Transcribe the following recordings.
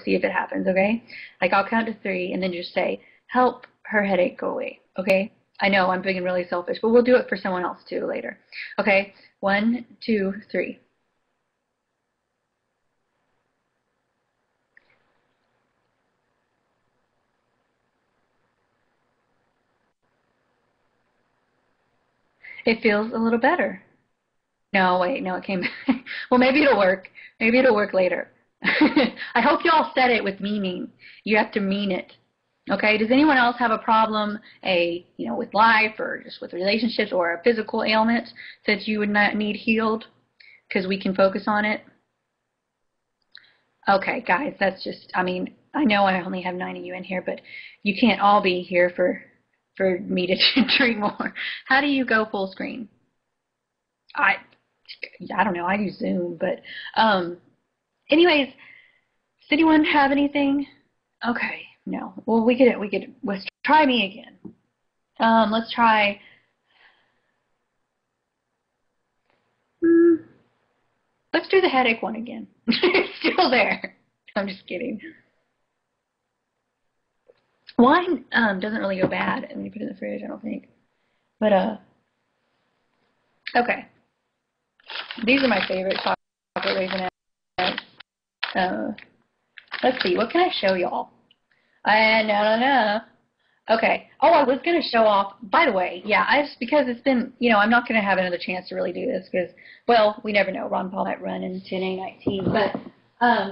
see if it happens, okay? Like I'll count to 3 and then just say, help her headache go away, okay? I know I'm being really selfish, but we'll do it for someone else too later. Okay, 1, 2, 3. It feels a little better. No, wait, no, it came back. Well, maybe it'll work. Maybe it'll work later. I hope y'all said it with meaning. You have to mean it. Okay, does anyone else have a problem, with life or just with relationships or a physical ailment that you would not need healed? Because we can focus on it. Okay, guys, that's just, I know I only have 9 of you in here, but you can't all be here for me to treat more. How do you go full screen? I don't know. I use Zoom, but anyways, does anyone have anything? Okay, no. Well, we could. Let's try me again. Let's try. Let's do the headache one again. It's still there. I'm just kidding. Wine doesn't really go bad when you put it in the fridge, I don't think. But okay. These are my favorite chocolate raisinets. Let's see. What can I show y'all? No. Okay. Oh, I was going to show off. By the way, yeah, because it's been, I'm not going to have another chance to really do this because, well, we never know. Ron Paul might run in 10A19. But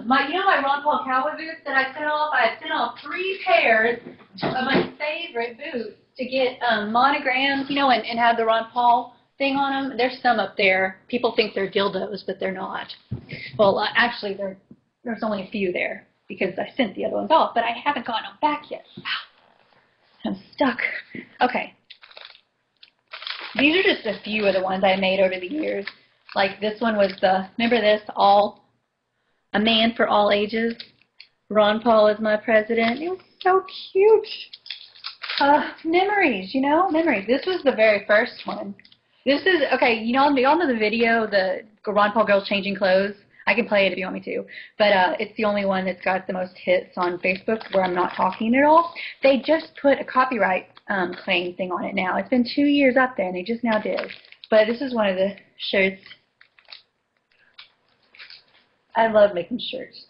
my Ron Paul cowboy boots that I sent off 3 pairs of my favorite boots to get monograms, and have the Ron Paul thing on them. There's some up there. People think they're dildos, but they're not. Well, actually, there's only a few there because I sent the other ones off, but I haven't gotten them back yet. I'm stuck. Okay. These are just a few of the ones I made over the years. Like this one was remember this, a man for all ages. Ron Paul is my president. It was so cute. Memories, memories. This was the very first one. This is, okay, y'all know the video, the Ron Paul girls changing clothes? I can play it if you want me to, but it's the only one that's got the most hits on Facebook where I'm not talking at all. They just put a copyright claim thing on it now. It's been 2 years up there, and they just now did. But this is one of the shirts. I love making shirts.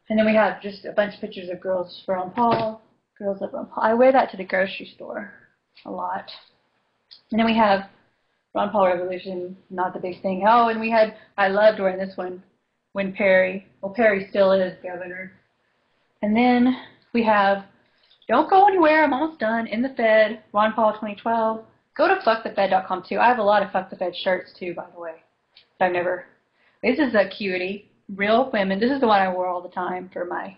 And then we have just a bunch of pictures of girls for Ron Paul, girls love Ron Paul. I wear that to the grocery store a lot. And then we have Ron Paul Revolution, not the big thing. Oh, and I loved wearing this one when Perry still is governor. And then we have Don't Go Anywhere, I'm Almost Done, In the Fed, Ron Paul 2012. Go to fuckthefed.com too. I have a lot of Fuck the Fed shirts too, by the way. This is a cutie, real women. This is the one I wore all the time for my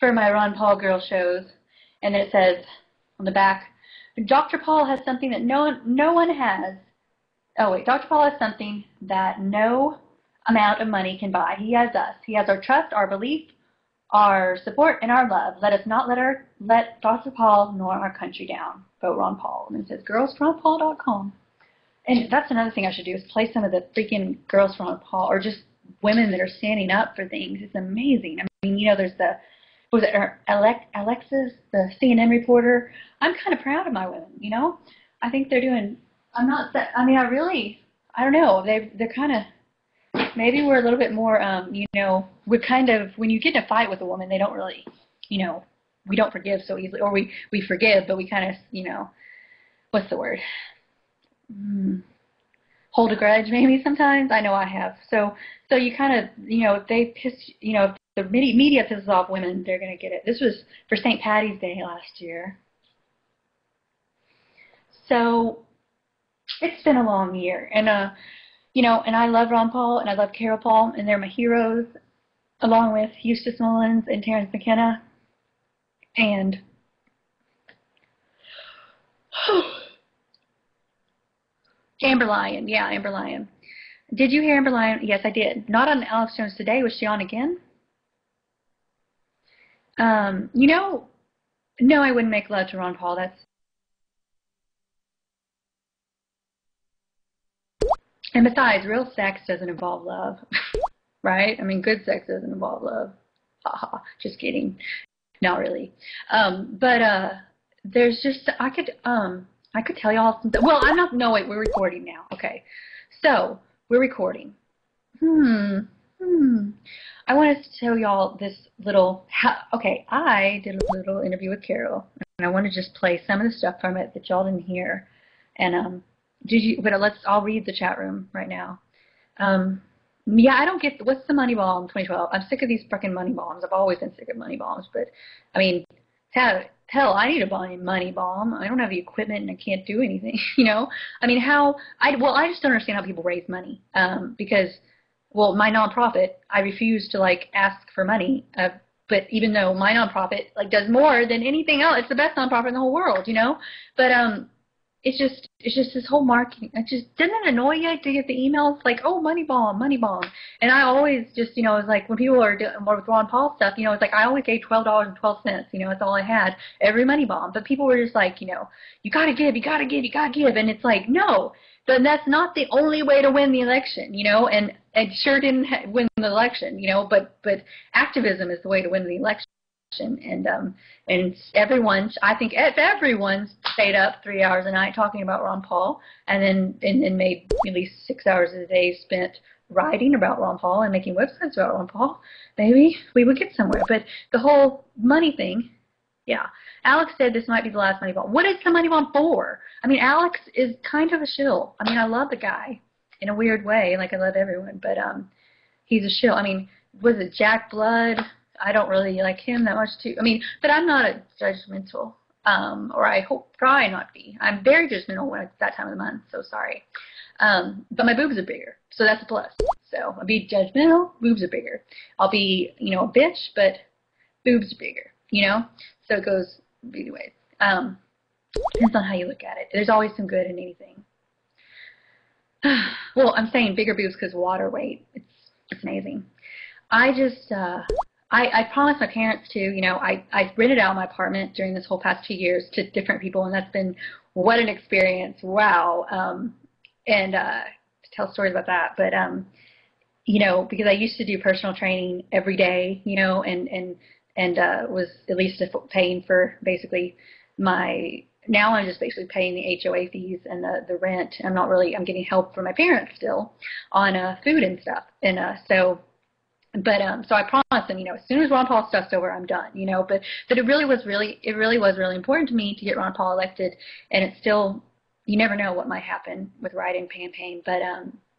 Ron Paul girl shows. And it says on the back, Dr. Paul has something that no one has. Oh, wait. Dr. Paul has something that no amount of money can buy. He has us. He has our trust, our belief, our support, and our love. Let us not let Dr. Paul nor our country down. Vote Ron Paul. And it says girlsronpaul.com. And that's another thing I should do is play some of the freaking Girls from Ron Paul or just women that are standing up for things. It's amazing. I mean, there's Alexis, the CNN reporter. I'm kind of proud of my women, I think they're doing, I don't know. They're kind of, maybe we're a little bit more, we're kind of, when you get in a fight with a woman, they don't really, we don't forgive so easily, or we forgive, but we kind of, what's the word? Hold a grudge maybe sometimes. I know I have. So you kind of, if they piss, if the media pisses off women, they're going to get it. This was for St. Patty's Day last year. So it's been a long year. And, and I love Ron Paul and I love Carol Paul, and they're my heroes, along with Eustace Mullins and Terrence McKenna. And Amber Lyon. Yeah, Amber Lyon. Did you hear Amber Lyon? Yes, I did. Not on Alex Jones Today. Was she on again? No, I wouldn't make love to Ron Paul. And besides, real sex doesn't involve love, right? I mean, good sex doesn't involve love. Just kidding. Not really. But there's just I could tell y'all something. Well, I'm not. No, wait. We're recording now. Okay. So we're recording. Hmm. Hmm. I wanted to tell y'all this little. Okay, I did a little interview with Carol, and I want to just play some of the stuff from it that y'all didn't hear. And did you? But I'll read the chat room right now. Yeah, I don't get what's the money bomb 2012. I'm sick of these freaking money bombs. I've always been sick of money bombs, but I mean, hell, I need a money bomb. I don't have the equipment and I can't do anything. You know, I mean, I just don't understand how people raise money. Because, well, my nonprofit, I refuse to like ask for money. But even though my nonprofit like does more than anything else, it's the best nonprofit in the whole world. You know, but it's just this whole marketing. It just doesn't it annoy you to get the emails like, oh, money bomb, and I always just it was like when people are doing more with Ron Paul stuff, it's like I always gave $12.12. That's all I had every money bomb. But people were just like, you gotta give, and it's like no, but that's not the only way to win the election, and it sure didn't win the election, but activism is the way to win the election. And everyone, I think if everyone stayed up 3 hours a night talking about Ron Paul and then made at least 6 hours a day spent writing about Ron Paul and making websites about Ron Paul, maybe we would get somewhere. But the whole money thing, yeah. Alex said this might be the last money bomb. What is the money bomb for? I mean, Alex is kind of a shill. I mean, I love the guy in a weird way, like I love everyone, but he's a shill. I mean, was it Jack Blood? I don't really like him that much too. I mean, but I'm not a judgmental, or I try not to be. I'm very judgmental when it's that time of the month, so sorry. But my boobs are bigger, so that's a plus. So I'll be judgmental, boobs are bigger. I'll be, a bitch, but boobs are bigger, So it goes either way. Depends on how you look at it. There's always some good in anything. Well, I'm saying bigger boobs because water weight. It's amazing. I just, I promised my parents to, I rented out my apartment during this whole past 2 years to different people, and that's been what an experience. Wow. And to tell stories about that. But, because I used to do personal training every day, and was at least paying for basically now I'm just basically paying the HOA fees and the rent. I'm getting help from my parents still on food and stuff. And so I promised them, as soon as Ron Paul stuff's over, I'm done, but it really was really important to me to get Ron Paul elected, and it's still, you never know what might happen with writing campaign, but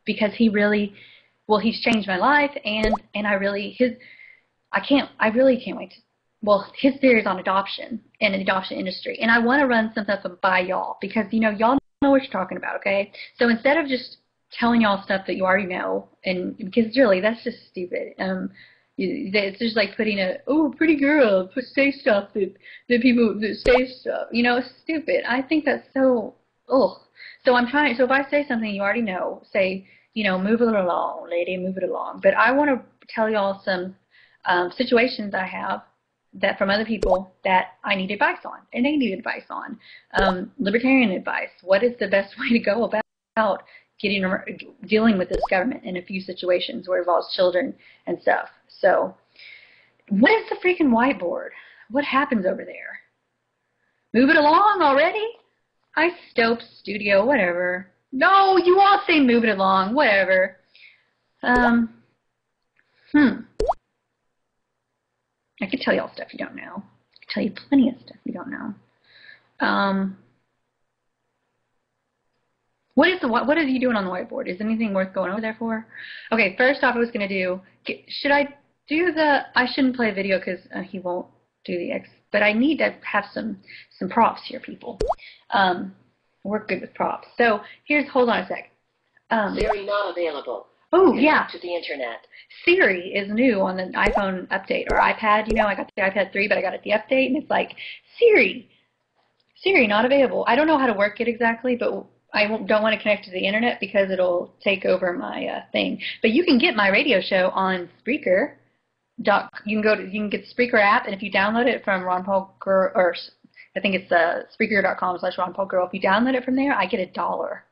because he's changed my life, and I really can't wait to, his theory is on adoption and the adoption industry, and I want to run some stuff by y'all, because, y'all know what you're talking about, okay? So instead of just telling y'all stuff that you already know, and because really that's just stupid. It's just like putting pretty girl, say stuff that people that say stuff. It's stupid. I think that's so. So So if I say something you already know, say, move it along, lady, move it along. But I want to tell y'all some situations I have that from other people that I need advice on, and they need advice on. Libertarian advice. What is the best way to go about dealing with this government in a few situations where it involves children and stuff. So, what is the freaking whiteboard? What happens over there? Move it along already? Isotope Studio, whatever. No, you all say move it along, whatever. I could tell y'all stuff you don't know. I could tell you plenty of stuff you don't know. What are you doing on the whiteboard? Is anything worth going over there for? Okay, first off, I was going to do, I shouldn't play a video because he won't do the X, but I need to have some props here, people. We're good with props. So hold on a sec. Siri not available. Oh, yeah. To the internet. Siri is new on the iPhone update, or iPad. I got the iPad 3, but I got it the update, and it's like, Siri not available. I don't know how to work it exactly, but I don't want to connect to the internet because it'll take over my thing. But you can get my radio show on Spreaker. You can get the Spreaker app, and if you download it from Ron Paul Girl, or I think it's Spreaker.com/Ron Paul Girl. If you download it from there, I get $1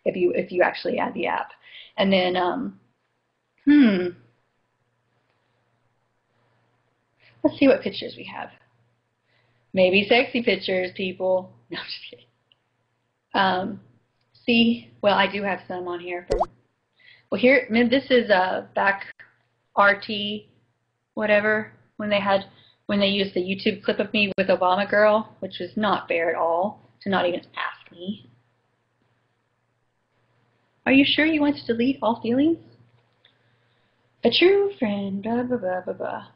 if you actually add the app. And then Let's see what pictures we have. Maybe sexy pictures, people. No, I'm just kidding. See, well, I do have some on here from. Well, here, this is back RT, whatever, when they used the YouTube clip of me with Obama Girl, which was not fair at all to not even ask me. Are you sure you want to delete all feelings? A true friend, blah, blah, blah, blah, blah.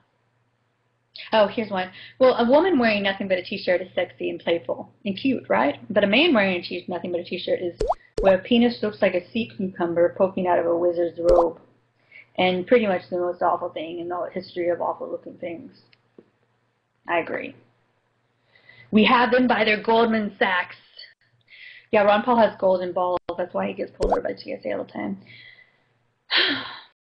Oh, here's one. Well, a woman wearing nothing but a t-shirt is sexy and playful and cute, right? But a man wearing nothing but a t-shirt is where a penis looks like a sea cucumber poking out of a wizard's robe. And pretty much the most awful thing in the history of awful-looking things. I agree. We have them by their Goldman Sachs. Yeah, Ron Paul has golden balls. That's why he gets pulled over by TSA all the time.